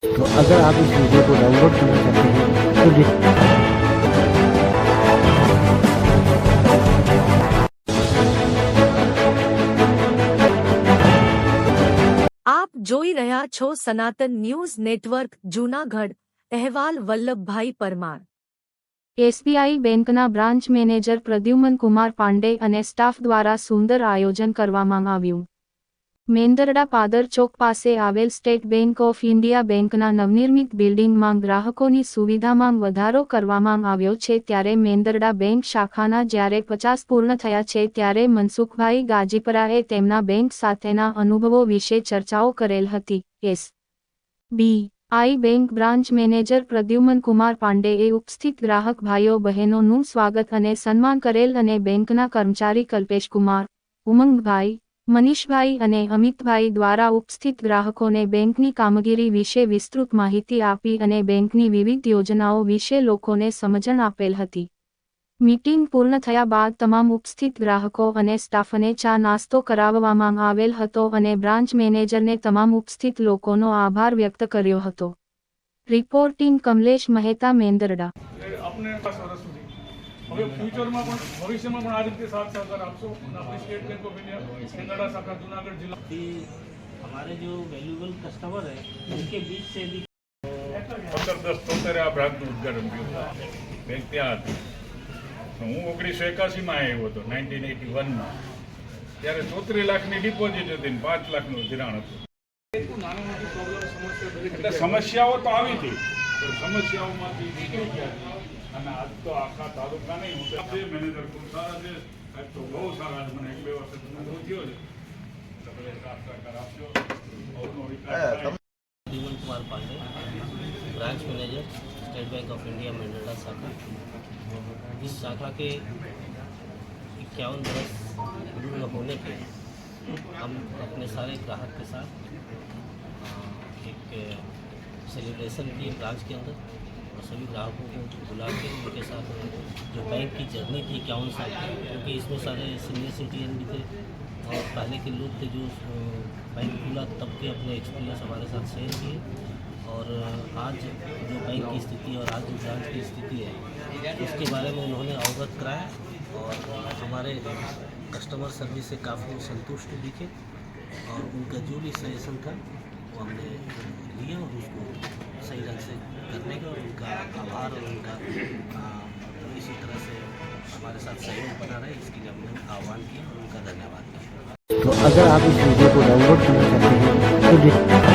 तो अगर आप इस वीडियो को डाउनलोड करना चाहते हैं तो આપ જોઈ રહ્યા છો સનાતન ન્યૂઝ નેટવર્ક જૂનાગઢ અહેવાલ વલ્લભભાઈ પરમાર એસબીઆઈ બેંકના બ્રાન્ચ મેનેજર પ્રદ્યુમન કુમાર પાંડે અને સ્ટાફ દ્વારા સુંદર આયોજન કરવામાં આવ્યું। મેંદરડા પાદર ચોક પાસે આવેલ સ્ટેટ બેંક ઓફ ઇન્ડિયા બેંકના નવનિર્મિત બિલ્ડિંગમાં ગ્રાહકોની સુવિધામાં વધારો કરવામાં આવ્યો છે ત્યારે મેંદરડા બેંક શાખાના જ્યારે 50 પૂર્ણ થયા છે ત્યારે મનસુખભાઈ ગાજીપરાએ તેમના બેંક સાથેના અનુભવો વિશે ચર્ચાઓ કરેલ હતી। SBI bank branch manager Pradyuman Kumar પાંડેએ ઉપસ્થિત ગ્રાહક ભાઈઓ બહેનોનું સ્વાગત અને સન્માન કરેલ અને બેંકના કર્મચારી કલ્પેશકુમાર, ઉમંગભાઈ, મનીષભાઈ અને અમિતભાઈ દ્વારા ઉપસ્થિત ગ્રાહકોને બેંકની કામગીરી વિશે વિસ્તૃત માહિતી આપી અને બેંકની વિવિધ યોજનાઓ વિશે લોકોને સમજણ આપેલ હતી। મીટિંગ પૂર્ણ થયા બાદ તમામ ઉપસ્થિત ગ્રાહકો અને સ્ટાફને ચા નાસ્તો કરાવવામાં આવેલ હતો અને બ્રાન્ચ મેનેજરને તમામ ઉપસ્થિત લોકોનો આભાર વ્યક્ત કર્યો હતો। રિપોર્ટિંગ કમલેશ મહેતા, મેંદરડા। હવે ફ્યુચરમાં પણ ભવિષ્યમાં પણ આ રીતે સાથ સહકાર આપશો અને આપણી state bank of India Mendarda શાખા જૂનાગઢ जिला कि हमारे जो वैल्यूएबल कस्टमर है उनके बीच से भी 15-10 આ બ્રાન્ચનું ઉદ્ઘાટન કર્યું। બેંક ત્યાં હતી હું 1981માં આવ્યો હતો 1981માં, ત્યારે 34 લાખની ડિપોઝિટ હતી ને 5 લાખનું ધિરાણ હતું। નાની મોટી પ્રોબ્લેમ એટલે સમસ્યાઓ તો આવી હતી, સમસ્યાઓમાંથી નીકળી ગયા અને આજ તો આખા તાલુકા નહીં હું મેનેજર ખૂબ સારા છે, આજ તો બહુ સારા છે, મને 1-2 વર્ષ અનુભવ થયો છે। તમે સાથ સહકાર આપશો, બહુનો વિકાસ। Pradyuman Kumar Pandey, branch manager, state bank of India Mendarda शाखा। इस शाखा के 51 वर्ष पूर्ण होने पे हम अपने सारे ग्राहक के साथ एक सेलिब्रेशन किए ब्रांच के अंदर और सभी ग्राहकों को बुला के उनके साथ जो बैंक की जर्नी थी 51 साल की, क्योंकि इसमें सारे सीनियर सिटीजन भी थे और पहले के लोग थे जो बैंक खुला तब के अपने एक्सपीरियंस हमारे साथ शेयर किए और आज जो बैंक की स्थिति और आज जो ब्रांच की स्थिति है उसके बारे में उन्होंने अवगत कराया और हमारे कस्टमर सर्विस से काफ़ी संतुष्ट दिखे और उनका जो भी सजेशन था वो हमने लिया और उसको सही ढंग से करने का और उनका आभार और उनका इसी तरह से हमारे साथ सहयोग बना रहे इसके लिए हमने आह्वान किया और उनका धन्यवाद किया। तो अगर आप इस वीडियो को डाउनलोड करना चाहते हैं तो